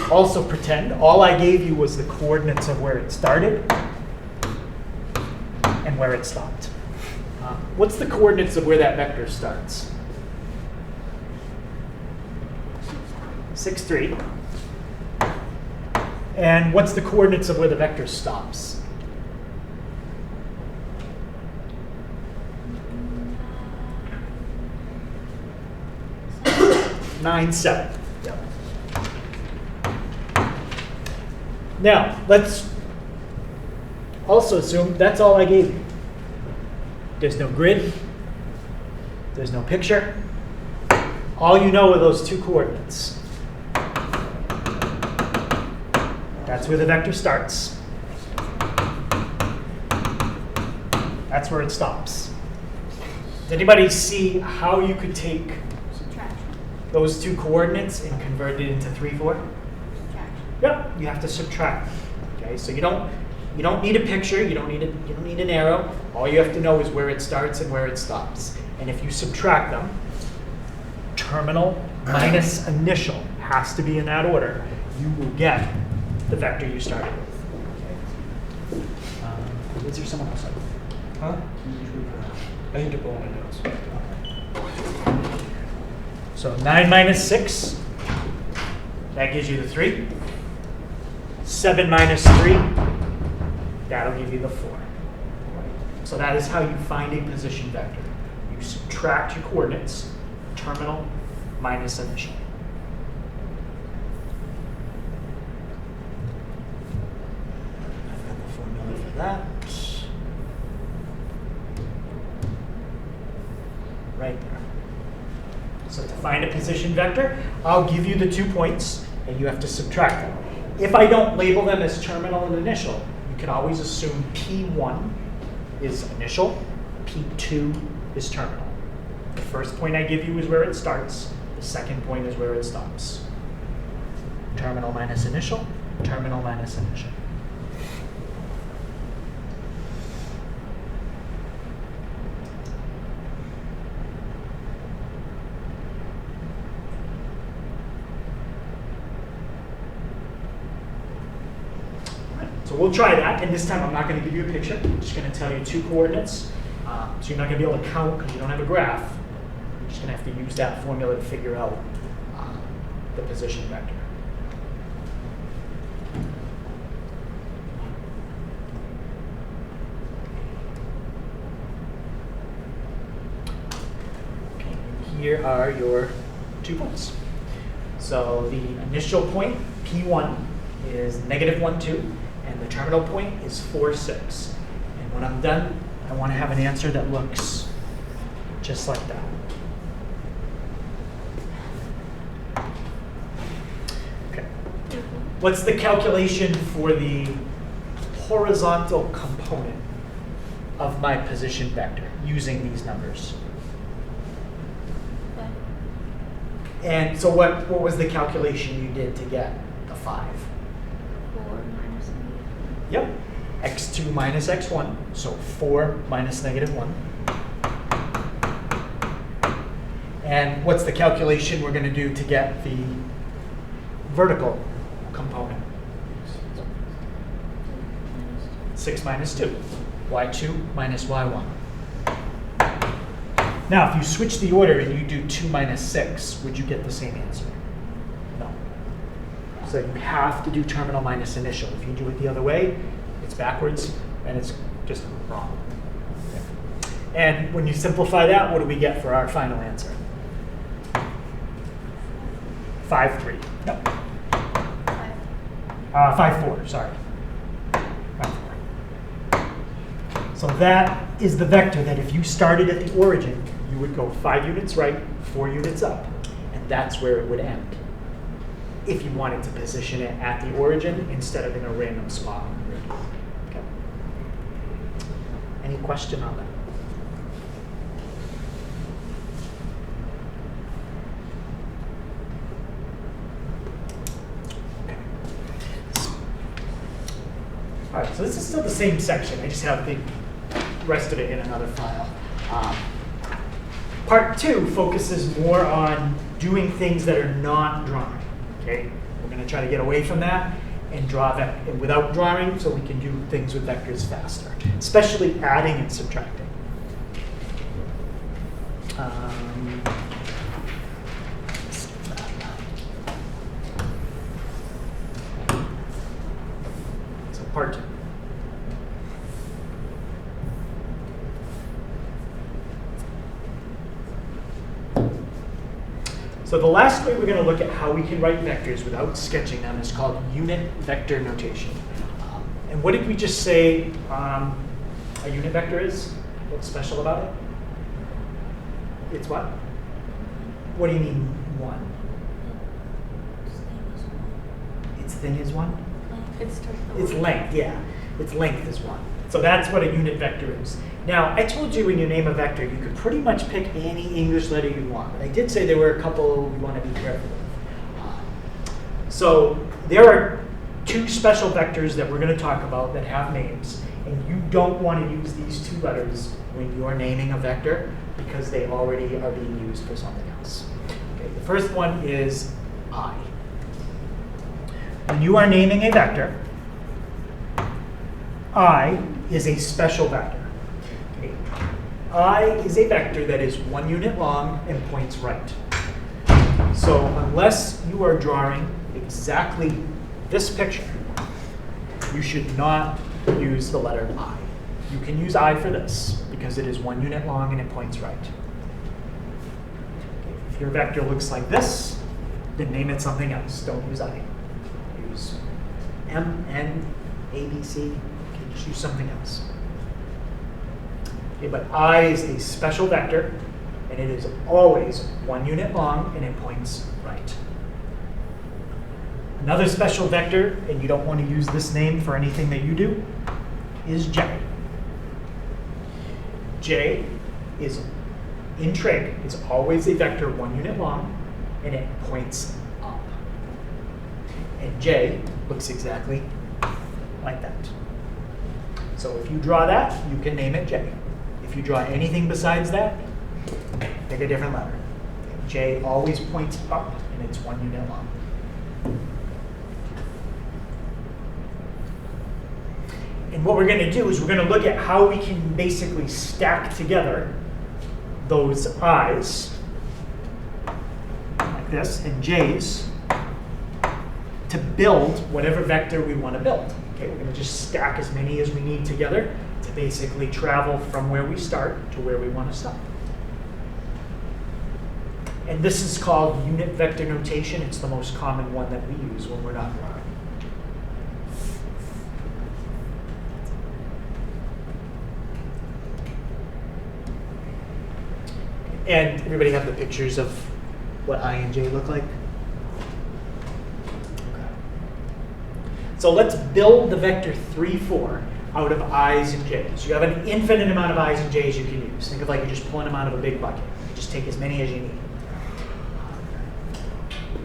also pretend all I gave you was the coordinates of where it started and where it stopped. What's the coordinates of where that vector starts? 6, 3. And what's the coordinates of where the vector stops? 9, 7. Yep. Now, let's also assume that's all I gave you. There's no grid. There's no picture. All you know are those two coordinates. That's where the vector starts. That's where it stops. Does anybody see how you could take those two coordinates and convert it into 3, 4? Subtraction. Yep, you have to subtract them. Okay, so you don't You don't need a picture, you don't need an arrow. All you have to know is where it starts and where it stops. And if you subtract them, terminal minus initial has to be in that order. You will get the vector you started with. Okay. Is there someone else? Huh? I need to pull my notes. So 9 minus 6, that gives you the 3. 7 minus 3, that'll give you the 4. So that is how you find a position vector. You subtract your coordinates, terminal minus initial. I've got the formula for that. Right there. So to find a position vector, I'll give you the 2 points, and you have to subtract them. If I don't label them as terminal and initial, you can always assume P1 is initial, P2 is terminal. The first point I give you is where it starts. The second point is where it stops. Terminal minus initial, terminal minus initial. So we'll try that, and this time I'm not going to give you a picture. I'm just going to tell you 2 coordinates. So you're not going to be able to count because you don't have a graph. You're just going to have to use that formula to figure out the position vector. Okay, here are your 2 points. So the initial point, P1, is -1, 2. And the terminal point is 4, 6. And when I'm done, I want to have an answer that looks just like that. Okay. What's the calculation for the horizontal component of my position vector using these numbers? And so what was the calculation you did to get the 5? 4 minus Yep, x2 minus x1, so 4 minus -1. And what's the calculation we're going to do to get the vertical component? 6 minus 2, y2 minus y1. Now, if you switch the order and you do 2 minus 6, would you get the same answer? No. So you have to do terminal minus initial. If you do it the other way, it's backwards and it's just wrong. Okay. And when you simplify that, what do we get for our final answer? 5, 3. No. 5, 4, sorry. 5, 4. So that is the vector that if you started at the origin, you would go 5 units right, 4 units up, and that's where it would end. If you wanted to position it at the origin instead of in a random spot on the grid. Okay. Any question on that? Okay. All right, so this is still the same section. I just have the rest of it in another file. Part 2 focuses more on doing things that are not drawing. Okay, we're going to try to get away from that and draw without drawing, so we can do things with vectors faster, especially adding and subtracting. So part 2. So the last way we're going to look at how we can write vectors without sketching them is called unit vector notation. And what did we just say a unit vector is? What's special about it? It's what? What do you mean 1? Its thing is 1? Its length, yeah. Its length is 1. So that's what a unit vector is. Now, I told you when you name a vector, you could pretty much pick any English letter you want. But I did say there were a couple you want to be careful of. So there are two special vectors that we're going to talk about that have names, and you don't want to use these two letters when you're naming a vector because they already are being used for something else. Okay, the first one is I. When you are naming a vector, I is a special vector. Okay. I is a vector that is 1 unit long and points right. So unless you are drawing exactly this picture, you should not use the letter I. You can use I for this because it is 1 unit long and it points right. Okay. If your vector looks like this, then name it something else. Don't use I. Use M, N, A, B, C. Okay, just use something else. Okay, but I is a special vector, and it is always 1 unit long, and it points right. Another special vector, and you don't want to use this name for anything that you do, is J. J is in trig. It's always a vector 1 unit long, and it points up. And J looks exactly like that. So if you draw that, you can name it J. If you draw anything besides that, pick a different letter. J always points up, and it's 1 unit long. And what we're going to do is we're going to look at how we can basically stack together those I's, like this, and J's, to build whatever vector we want to build. Okay, we're going to just stack as many as we need together to basically travel from where we start to where we want to stop. And this is called unit vector notation. It's the most common one that we use when we're not drawing. And everybody have the pictures of what I and J look like? Okay. So let's build the vector 3, 4 out of I's and J's. You have an infinite amount of I's and J's you can use. Think of like you're just pulling them out of a big bucket. Just take as many as you need.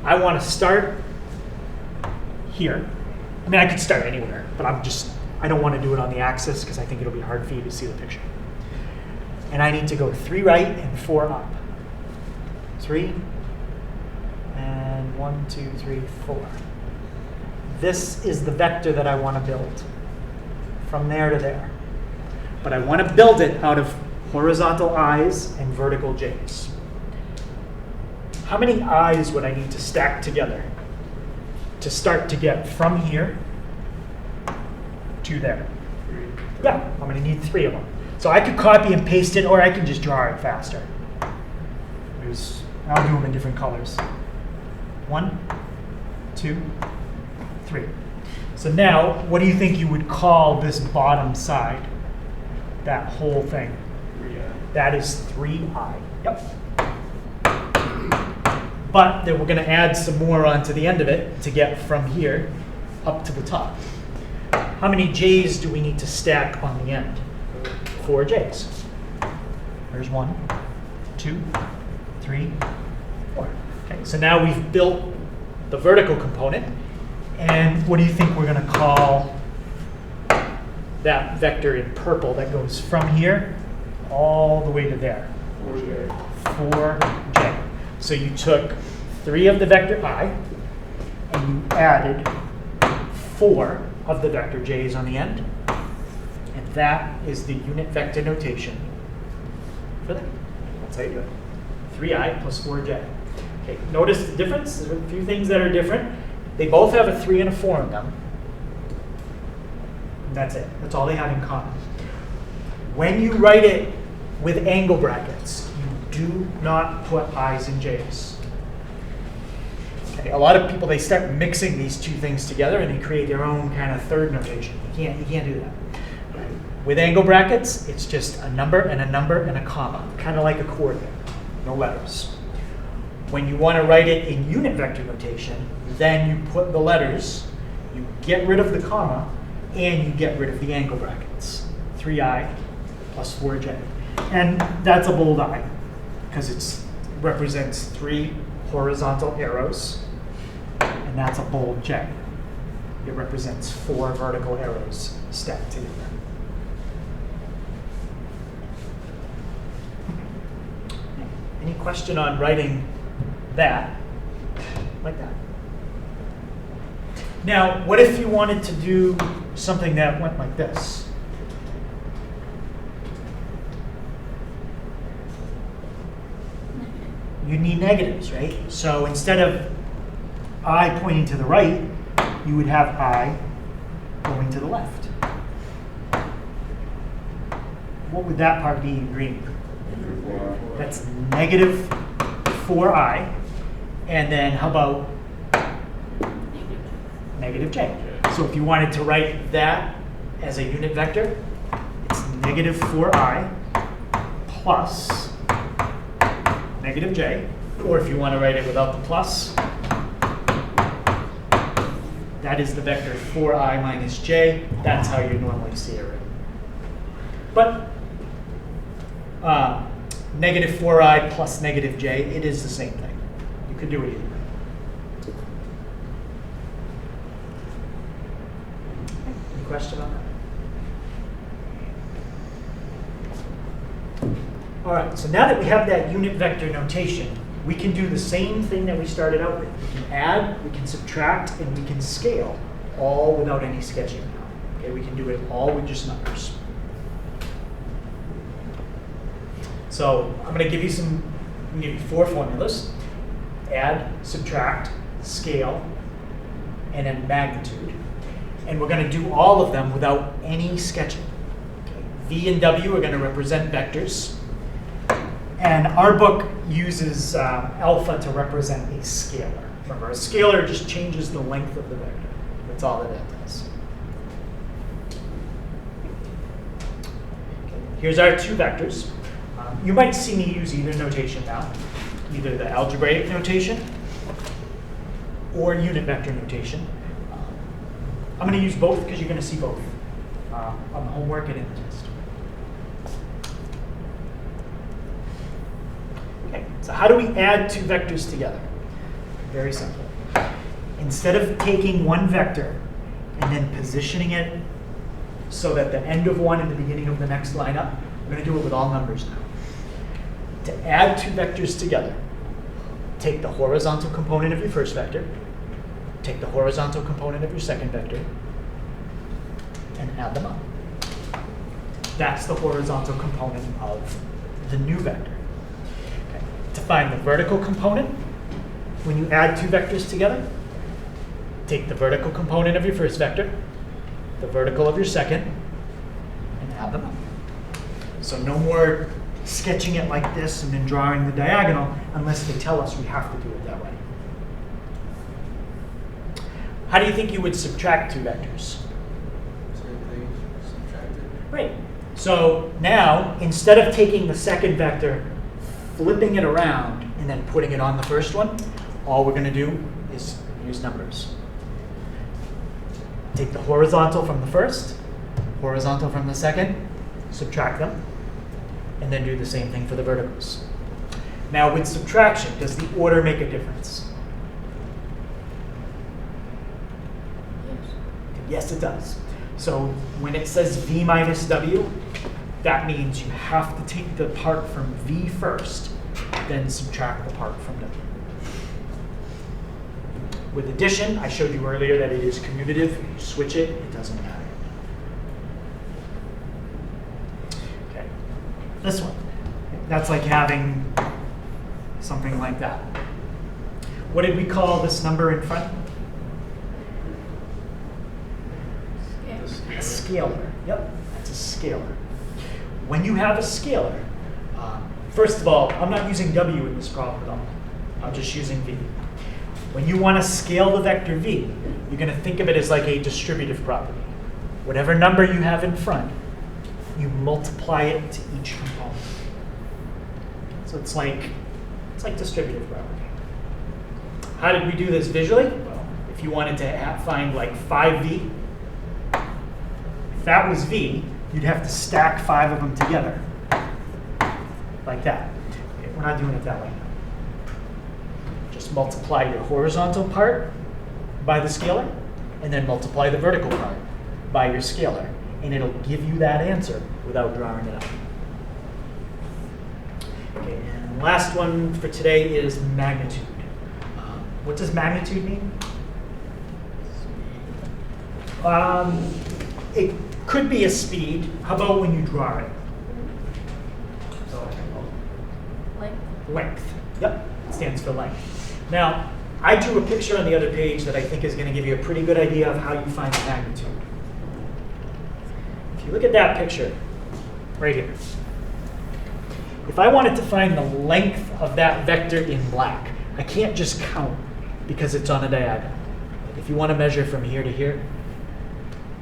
I want to start here. I mean, I could start anywhere, but I don't want to do it on the axis because I think it'll be hard for you to see the picture. And I need to go 3 right and 4 up. 3, and 1, 2, 3, 4. This is the vector that I want to build from there to there. But I want to build it out of horizontal I's and vertical J's. How many I's would I need to stack together to start to get from here to there? Yeah, I'm going to need 3 of them. So I could copy and paste it, or I can just draw it faster. I'll do them in different colors. 1, 2, 3. So now, what do you think you would call this bottom side? That whole thing? 3I. That is 3I. Yep. But then we're going to add some more onto the end of it to get from here up to the top. How many J's do we need to stack on the end? 4 J's. There's 1, 2, 3, 4. Okay, so now we've built the vertical component. And what do you think we're going to call that vector in purple that goes from here all the way to there? 4J. 4J. So you took 3 of the vector I, and you added 4 of the vector J's on the end. And that is the unit vector notation for that. That's how you do it. 3I plus 4J. Okay, notice the difference. There's a few things that are different. They both have a 3 and a 4 in them. And that's it. That's all they have in common. When you write it with angle brackets, you do not put I's and J's. Okay, a lot of people, they start mixing these two things together and they create their own kind of third notation. You can't do that. With angle brackets, it's just a number and a number and a comma, kind of like a coordinate, no letters. When you want to write it in unit vector notation, then you put the letters, you get rid of the comma, and you get rid of the angle brackets. 3I plus 4J. And that's a bold I, because it represents 3 horizontal arrows, and that's a bold J. it represents 4 vertical arrows stacked together. Any question on writing that like that? Now, what if you wanted to do something that went like this? You need negatives, right? So instead of I pointing to the right, you would have I going to the left. What would that part be in green? That's negative 4I. And then how about negative j? So if you wanted to write that as a unit vector, it's negative 4I plus negative j. Or if you want to write it without the plus, that is the vector 4I minus j. That's how you normally see it written. But negative 4I plus negative j, it is the same thing. You could do it either way. Any question on that? All right, so now that we have that unit vector notation, we can do the same thing that we started out with. We can add, we can subtract, and we can scale, all without any sketching now. Okay, we can do it all with just numbers. So I'm going to give you 4 formulas: add, subtract, scale, and then magnitude. And we're going to do all of them without any sketching. Okay. V and W are going to represent vectors. And our book uses alpha to represent a scalar. Remember, a scalar just changes the length of the vector. That's all that it does. Okay. Here's our 2 vectors. You might see me use either notation now, either the algebraic notation or unit vector notation. I'm going to use both because you're going to see both on the homework and in the test. Okay, so how do we add 2 vectors together? Very simple. Instead of taking one vector and then positioning it so that the end of one and the beginning of the next line up, we're going to do it with all numbers now. To add 2 vectors together, take the horizontal component of your first vector, take the horizontal component of your second vector, and add them up. That's the horizontal component of the new vector. Okay. To find the vertical component, when you add 2 vectors together, take the vertical component of your first vector, the vertical of your second, and add them up. So no more sketching it like this and then drawing the diagonal unless they tell us we have to do it that way. How do you think you would subtract 2 vectors? Same thing, subtract it. Right. So now, instead of taking the second vector, flipping it around, and then putting it on the first one, all we're going to do is use numbers. Take the horizontal from the first, horizontal from the second, subtract them, and then do the same thing for the verticals. Now with subtraction, does the order make a difference? Yes, it does. So when it says V minus W, that means you have to take the part from V first, then subtract the part from W. With addition, I showed you earlier that it is commutative. If you switch it, it doesn't matter. Okay, this one. That's like having something like that. What did we call this number in front? A scalar. Yep, that's a scalar. When you have a scalar, first of all, I'm not using W in this problem at all. I'm just using V. When you want to scale the vector V, you're going to think of it as like a distributive property. Whatever number you have in front, you multiply it to each component. So it's like distributive property. How did we do this visually? Well, if you wanted to find like 5V, if that was V, you'd have to stack 5 of them together, like that. Okay, we're not doing it that way now. Just multiply your horizontal part by the scalar, and then multiply the vertical part by your scalar, and it'll give you that answer without drawing it out. Okay, and last one for today is magnitude. What does magnitude mean? It could be a speed. How about when you draw it? Length. Yep, it stands for length. Now, I drew a picture on the other page that I think is going to give you a pretty good idea of how you find the magnitude. If you look at that picture, right here, if I wanted to find the length of that vector in black, I can't just count because it's on a diagonal. If you want to measure from here to here,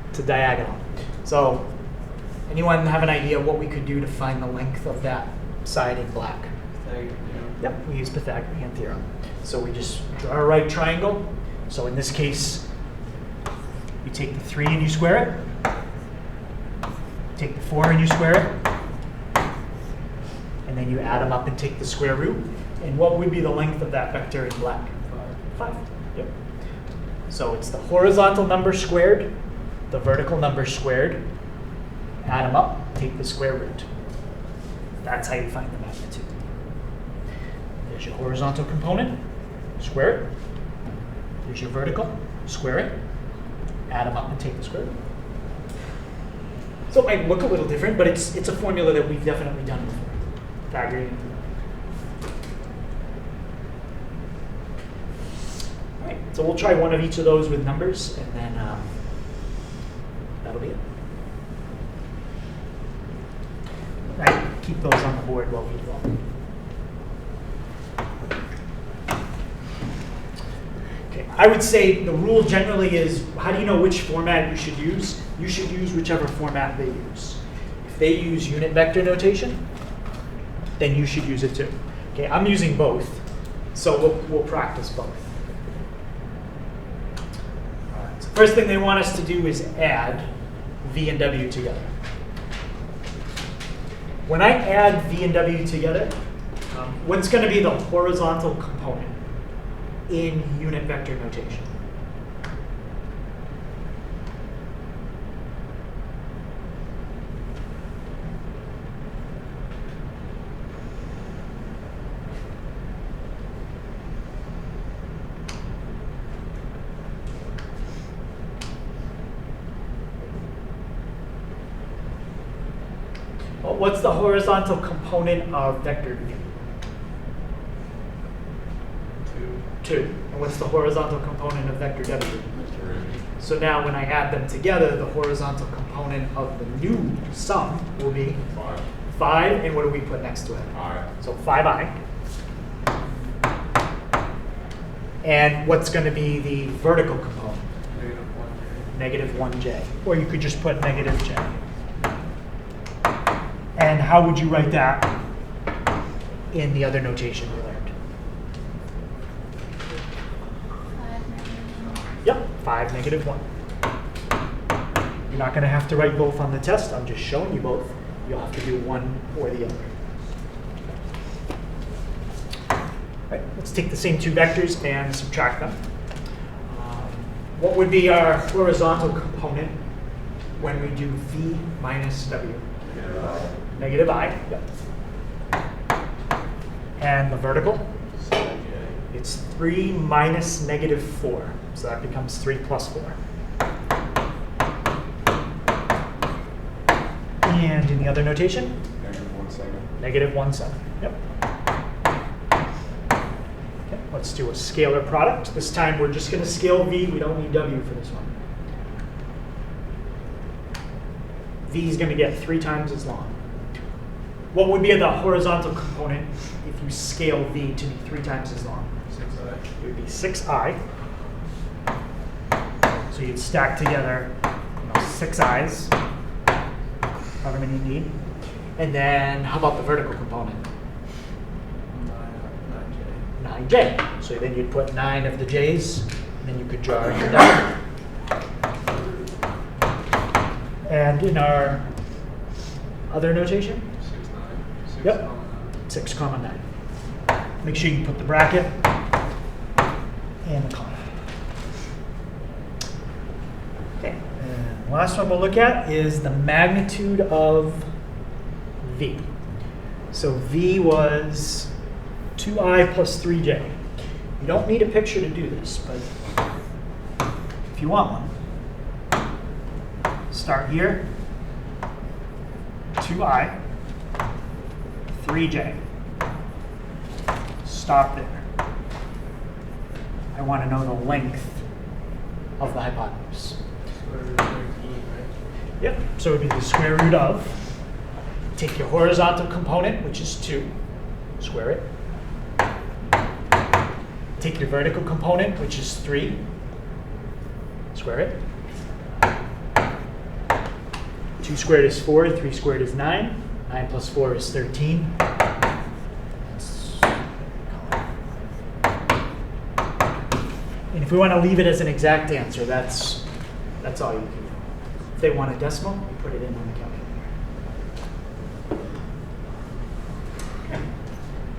it's a diagonal. So, anyone have an idea what we could do to find the length of that side in black? Yep, we use Pythagorean theorem. So we just draw a right triangle. So in this case, you take the 3 and you square it. Take the 4 and you square it. And then you add them up and take the square root. And what would be the length of that vector in black? 5. Yep. So it's the horizontal number squared, the vertical number squared. Add them up, take the square root. That's how you find the magnitude. There's your horizontal component, square it. There's your vertical, square it. Add them up and take the square root. So it might look a little different, but it's a formula that we've definitely done before. Pythagorean. All right, so we'll try one of each of those with numbers, and then that'll be it. All right, keep those on the board while we do them. Okay, I would say the rule generally is, how do you know which format you should use? You should use whichever format they use. If they use unit vector notation, then you should use it too. Okay, I'm using both, so we'll practice both. All right, so first thing they want us to do is add V and W together. When I add V and W together, what's going to be the horizontal component in unit vector notation? What's the horizontal component of vector V? 2. And what's the horizontal component of vector W? 3. So now when I add them together, the horizontal component of the new sum will be 5. 5, and what do we put next to it? I. So 5i. And what's going to be the vertical component? Negative 1J. -1j. Or you could just put -j. And how would you write that in the other notation we learned? 5, Yep, 5, -1. You're not going to have to write both on the test. I'm just showing you both. You'll have to do one or the other. All right, let's take the same 2 vectors and subtract them. What would be our horizontal component when we do V minus W? -i. Yep. And the vertical? It's 3 minus -4. So that becomes 3 plus 4. And in the other notation? -1/7. Yep. Okay, let's do a scalar product. This time we're just going to scale V. We don't need W for this one. V is going to get 3 times as long. What would be the horizontal component if you scale V to be 3 times as long? 6i. It would be 6i. So you'd stack together 6 i's, however many you need. And then how about the vertical component? 9j. So then you'd put 9 of the j's, and then you could draw your diagram. And in our other notation? 6, 9. Yep. 6, 9. Make sure you put the bracket and the comma. The last one we'll look at is the magnitude of V. So V was 2I plus 3J. You don't need a picture to do this, but if you want one, start here, 2I, 3J. Stop there. I want to know the length of the hypotenuse. Square root of E, right? Yep, so it would be the square root of, take your horizontal component, which is 2, square it. Take your vertical component, which is 3, square it. 2 squared is 4, 3 squared is 9, 9 plus 4 is 13. And if we want to leave it as an exact answer, that's all you can do. If they want a decimal, you put it in on the calculator.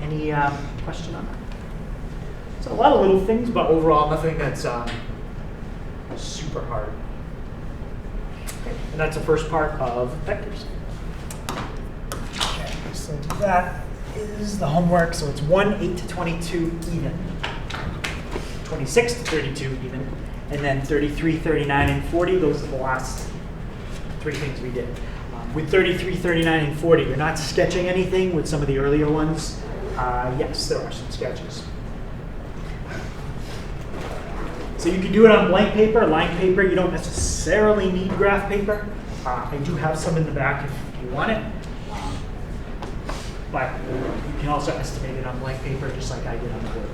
Any question on that? So a lot of little things, but overall nothing that's super hard. Okay. And that's the first part of vectors. Okay, so that is the homework. So it's 1, 8 to 22 even. 26 to 32 even. And then 33, 39, and 40, those are the last 3 things we did. With 33, 39, and 40, you're not sketching anything with some of the earlier ones. Yes, there are some sketches. So you can do it on blank paper, lined paper. You don't necessarily need graph paper. I do have some in the back if you want it. But you can also estimate it on blank paper just like I did on the board.